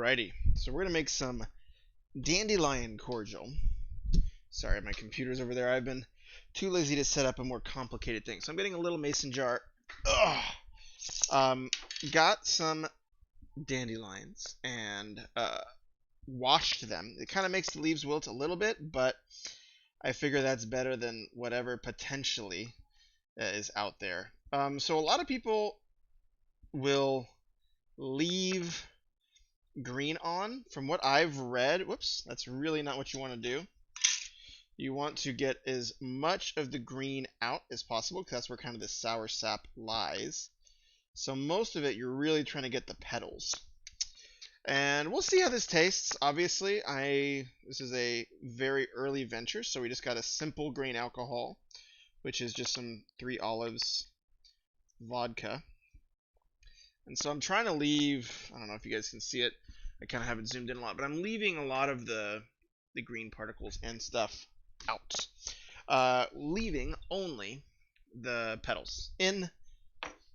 Alrighty, so we're gonna make some Dandelion Cordial. Sorry, my computer's over there. I've been too lazy to set up a more complicated thing. So I'm getting a little mason jar. Ugh. Got some dandelions and washed them. It kind of makes the leaves wilt a little bit, but I figure that's better than whatever potentially is out there. So a lot of people will leave green on. From what I've read, whoops, that's really not what you want to do. You want to get as much of the green out as possible because that's where kind of the sour sap lies. So most of it, you're really trying to get the petals. And we'll see how this tastes. Obviously, this is a very early venture, so we just got a simple grain alcohol, which is just some 3 olives vodka. And so I'm trying to leave, I don't know if you guys can see it, I kind of have it zoomed in a lot, but I'm leaving a lot of the green particles and stuff out. Leaving only the petals in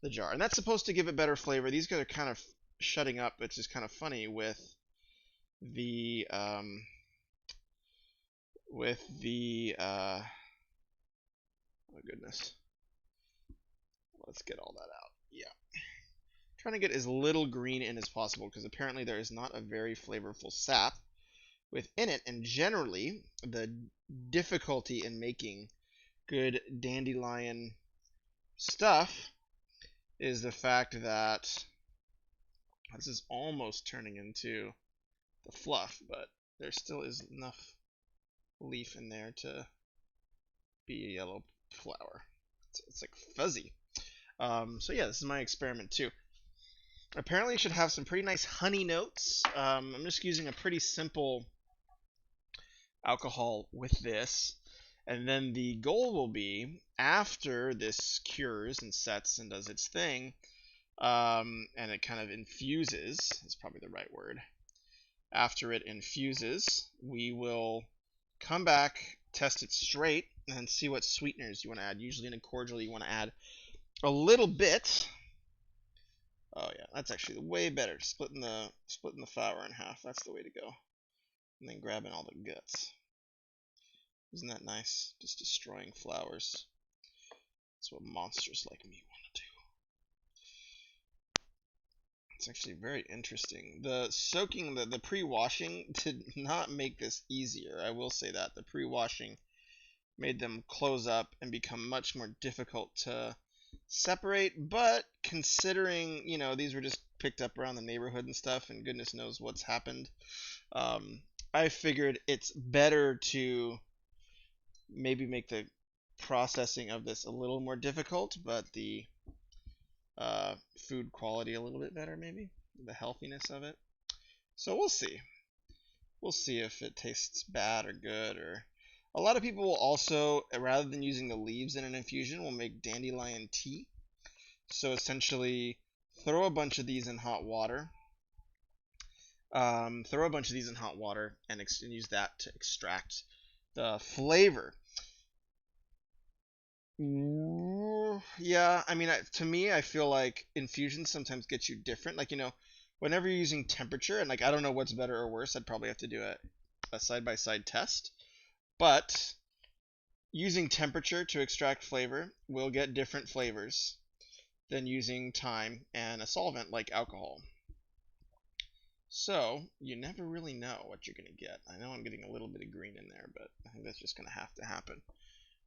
the jar. And that's supposed to give it better flavor. These guys are kind of shutting up, which is kind of funny with the, oh goodness. Let's get all that out. Yeah. Trying to get as little green in as possible because apparently there is not a very flavorful sap within it, and generally the difficulty in making good dandelion stuff is the fact that this is almost turning into the fluff, but there still is enough leaf in there to be a yellow flower. It's like fuzzy. So yeah, this is my experiment too. Apparently it should have some pretty nice honey notes. I'm just using a pretty simple alcohol with this. And then the goal will be, after this cures and sets and does its thing, and it kind of infuses, is probably the right word. After it infuses, we will come back, test it straight, and see what sweeteners you want to add. Usually in a cordial you want to add a little bit. Oh yeah, that's actually way better. Splitting the flour in half. That's the way to go. And then grabbing all the guts. Isn't that nice? Just destroying flowers. That's what monsters like me want to do. It's actually very interesting. The soaking, the pre-washing did not make this easier. I will say that. The pre-washing made them close up and become much more difficult to separate, but considering, you know, these were just picked up around the neighborhood and stuff, and goodness knows what's happened, I figured it's better to maybe make the processing of this a little more difficult, but the food quality a little bit better, maybe the healthiness of it. So we'll see. We'll see if it tastes bad or good. Or a lot of people will also, rather than using the leaves in an infusion, will make dandelion tea. So essentially, throw a bunch of these in hot water. And use that to extract the flavor. Yeah, I mean, to me, I feel like infusions sometimes get you different. Like, you know, whenever you're using temperature, and like, I don't know what's better or worse, I'd probably have to do a side-by-side test. But using temperature to extract flavor will get different flavors than using time and a solvent like alcohol. So you never really know what you're going to get. I know I'm getting a little bit of green in there, but I think that's just going to have to happen.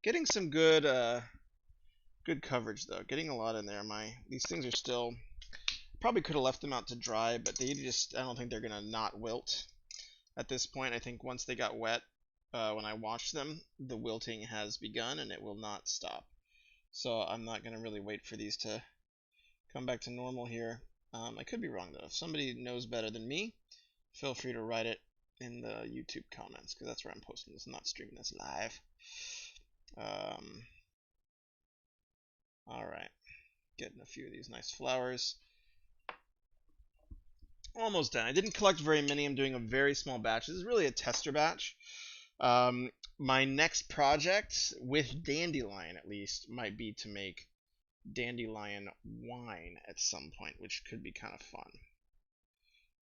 Getting some good coverage though. Getting a lot in there. These things are still, probably could have left them out to dry, but I don't think they're going to not wilt at this point. I think once they got wet, when I washed them, the wilting has begun and it will not stop. So I'm not going to really wait for these to come back to normal here. I could be wrong though. If somebody knows better than me, feel free to write it in the YouTube comments, because that's where I'm posting this. I'm not streaming this live. Alright. Getting a few of these nice flowers. Almost done. I didn't collect very many. I'm doing a very small batch. This is really a tester batch. My next project, with dandelion at least, might be to make dandelion wine at some point, which could be kind of fun.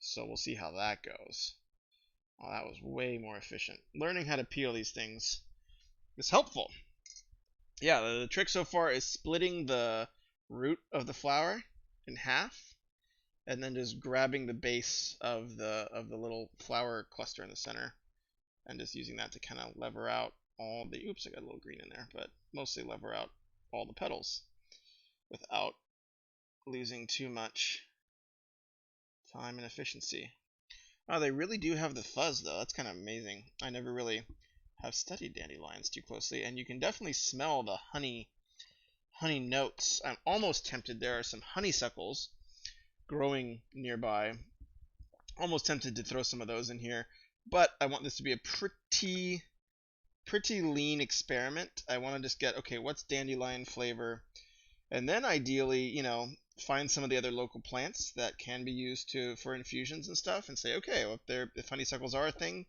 So we'll see how that goes. Oh, that was way more efficient. Learning how to peel these things is helpful. Yeah, the trick so far is splitting the root of the flower in half, and then just grabbing the base of the little flower cluster in the center, and just using that to kind of lever out all the. Oops, I got a little green in there, but mostly lever out all the petals without losing too much time and efficiency. Oh, they really do have the fuzz though. That's kind of amazing. I never really have studied dandelions too closely, and you can definitely smell the honey notes. I'm almost tempted. There are some honeysuckles growing nearby. Almost tempted to throw some of those in here, but I want this to be a pretty lean experiment. I want to just get, okay, what's dandelion flavor, and then ideally, find some of the other local plants that can be used for infusions and stuff, and say, okay, well, if honeysuckles are a thing,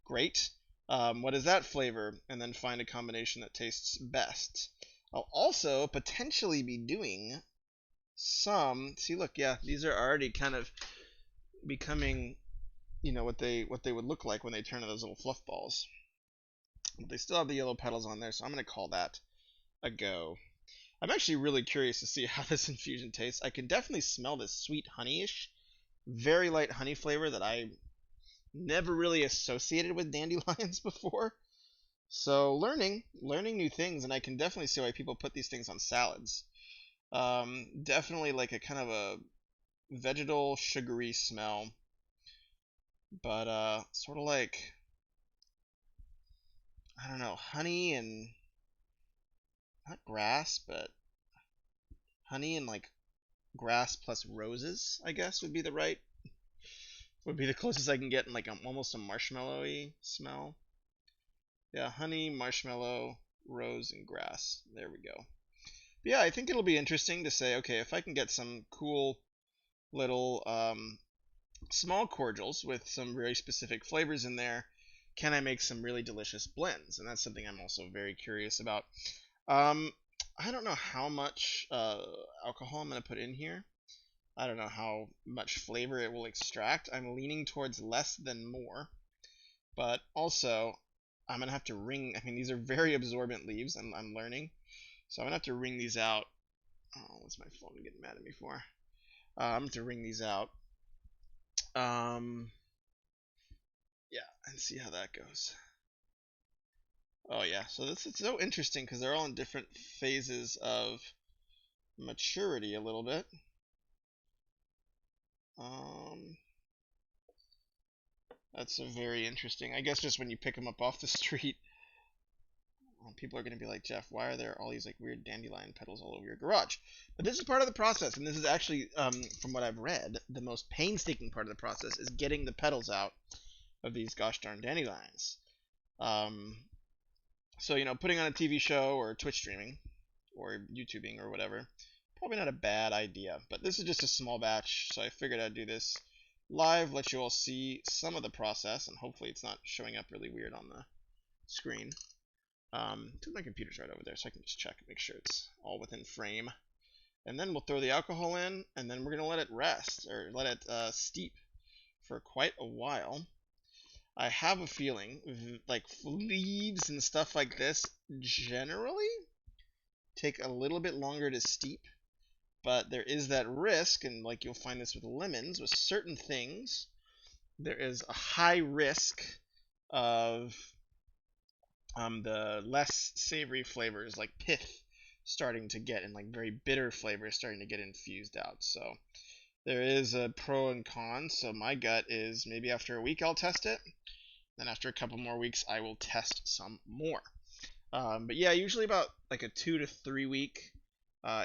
great. What is that flavor? And then find a combination that tastes best. I'll also potentially be doing some. See, look, yeah, these are already kind of becoming, what they would look like when they turn into those little fluff balls. But they still have the yellow petals on there, so I'm gonna call that a go. I'm actually really curious to see how this infusion tastes. I can definitely smell this sweet honeyish, very light honey flavor that I never really associated with dandelions before. So learning new things, and I can definitely see why people put these things on salads. Definitely like a kind of a vegetal sugary smell, but sort of like, I don't know, honey and not grass, but honey and like grass plus roses, I guess would be the closest I can get in like almost a marshmallowy smell. Yeah, honey, marshmallow, rose, and grass. There we go. But yeah, I think it'll be interesting to say, okay, if I can get some cool little small cordials with some very specific flavors in there, can I make some really delicious blends? And that's something I'm also very curious about. Um, I don't know how much alcohol I'm going to put in here. I don't know how much flavor it will extract. I'm leaning towards less than more, but also I'm gonna have to wring. I mean, these are very absorbent leaves. I'm learning, so I'm gonna have to wring these out. Oh, what's my phone getting mad at me for? I'm gonna have to wring these out. Um, yeah, and see how that goes. Oh yeah, so this is so interesting because they're all in different phases of maturity a little bit. Um, that's a very interesting. I guess just when you pick them up off the street, people are going to be like, Jeff, why are there all these like weird dandelion petals all over your garage? But this is part of the process, and this is actually, from what I've read, the most painstaking part of the process is getting the petals out of these gosh darn dandelions. Um, so putting on a TV show or Twitch streaming or YouTubing or whatever, probably not a bad idea. But this is just a small batch, so I figured I'd do this live, let you all see some of the process, and hopefully it's not showing up really weird on the screen. My computer's right over there, so I can just check and make sure it's all within frame. And then we'll throw the alcohol in, and then we're going to let it rest, or let it steep for quite a while. I have a feeling, like leaves and stuff like this generally take a little bit longer to steep, but there is that risk, and like you'll find this with lemons, with certain things, there is a high risk of the less savory flavors like pith starting to get, and like very bitter flavors starting to get infused out. So there is a pro and con. So my gut is maybe after a week I'll test it. Then after a couple more weeks I will test some more. But yeah, usually about like a 2 to 3 week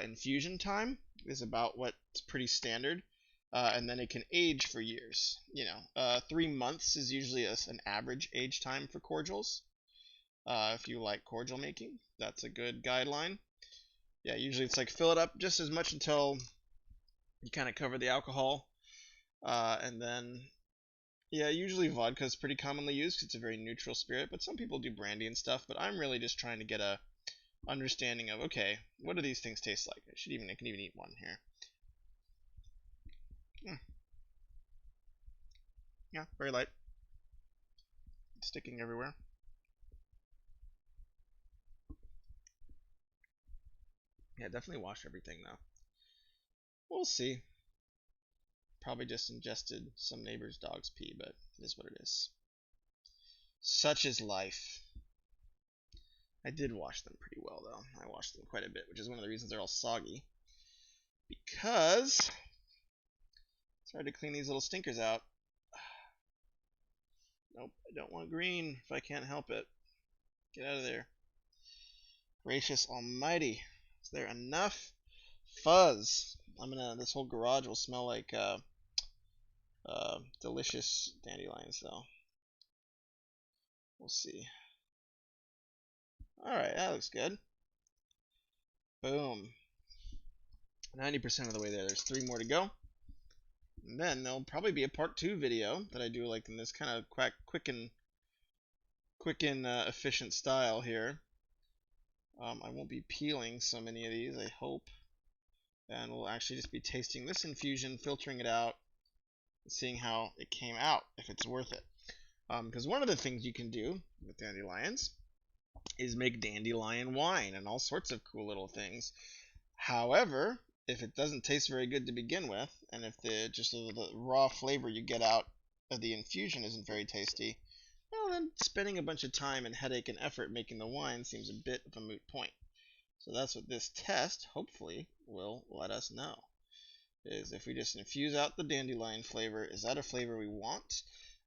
infusion time is about what's pretty standard. And then it can age for years. 3 months is usually an average age time for cordials. If you like cordial making, that's a good guideline. Yeah, usually it's like fill it up just as much until you kind of cover the alcohol, and then yeah, usually vodka is pretty commonly used because it's a very neutral spirit. But some people do brandy and stuff. But I'm really just trying to get a understanding of, okay, what do these things taste like? I can even eat one here. Yeah, very light. Sticking everywhere. Yeah, definitely wash everything though. We'll see. Probably just ingested some neighbor's dog's pee, but it is what it is. Such is life. I did wash them pretty well though. I washed them quite a bit, which is one of the reasons they're all soggy. Because it's hard to clean these little stinkers out. Nope, I don't want green if I can't help it. Get out of there. Gracious almighty. Is there enough fuzz? This whole garage will smell like delicious dandelions though. We'll see. Alright, that looks good. Boom. 90% of the way there. There's 3 more to go. And then there'll probably be a part 2 video that I do like in this kind of quick and efficient style here. I won't be peeling so many of these, I hope. And we'll actually just be tasting this infusion, filtering it out, and seeing how it came out, if it's worth it. Because one of the things you can do with dandelions is make dandelion wine and all sorts of cool little things. However, if it doesn't taste very good to begin with, and if the raw flavor you get out of the infusion isn't very tasty, well, then spending a bunch of time and headache and effort making the wine seems a bit of a moot point. So that's what this test, hopefully, will let us know. Is if we just infuse out the dandelion flavor, is that a flavor we want?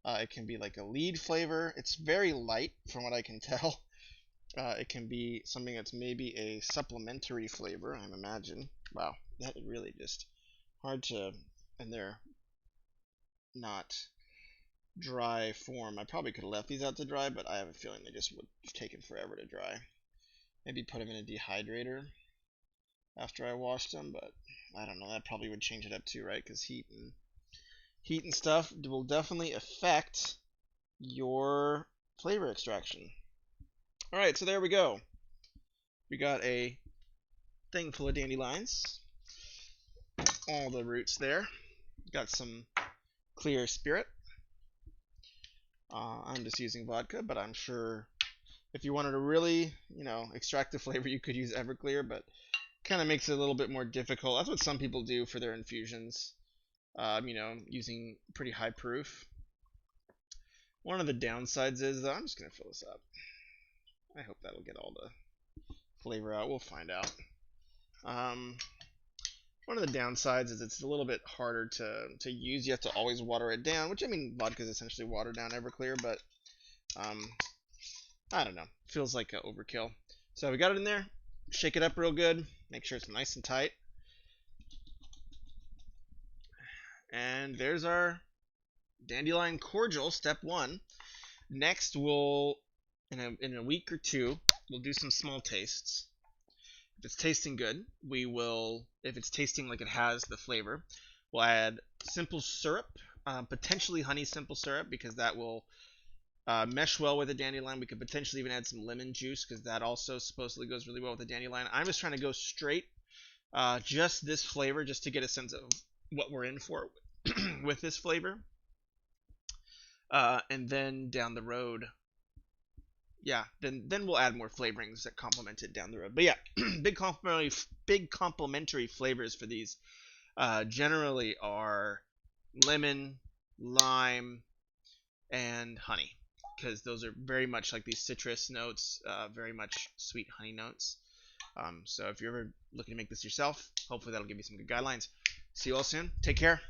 It can be like a lead flavor. It's very light from what I can tell. It can be something that's maybe a supplementary flavor, I imagine. Wow, that is really just hard to, and they're not dry form. I probably could have left these out to dry, but I have a feeling they just would have taken forever to dry. Maybe put them in a dehydrator after I washed them, but I don't know. That probably would change it up too, right? Because heat and stuff will definitely affect your flavor extraction. All right, so there we go. We got a thing full of dandelions. All the roots there. Got some clear spirit. I'm just using vodka, but I'm sure if you wanted to really, extract the flavor, you could use Everclear, but kind of makes it a little bit more difficult. That's what some people do for their infusions, using pretty high proof. One of the downsides is, though, I'm just going to fill this up. I hope that'll get all the flavor out. We'll find out. One of the downsides is it's a little bit harder to use. You have to always water it down, which, I mean, vodka is essentially watered down Everclear, but I don't know. Feels like overkill. So we got it in there. Shake it up real good. Make sure it's nice and tight. And there's our Dandelion Cordial, step 1. Next, we'll, in a week or 2, we'll do some small tastes. If it's tasting good, we will, if it's tasting like it has the flavor, we'll add simple syrup, potentially honey simple syrup, because that will mesh well with the dandelion. We could potentially even add some lemon juice, because that also supposedly goes really well with the dandelion. I'm just trying to go straight, just this flavor, just to get a sense of what we're in for with this flavor. And then down the road, then we'll add more flavorings that complement it down the road. But yeah, big complementary flavors for these generally are lemon, lime, and honey, because those are very much like these citrus notes, very much sweet honey notes. So if you're ever looking to make this yourself, hopefully that'll give you some good guidelines. See you all soon. Take care.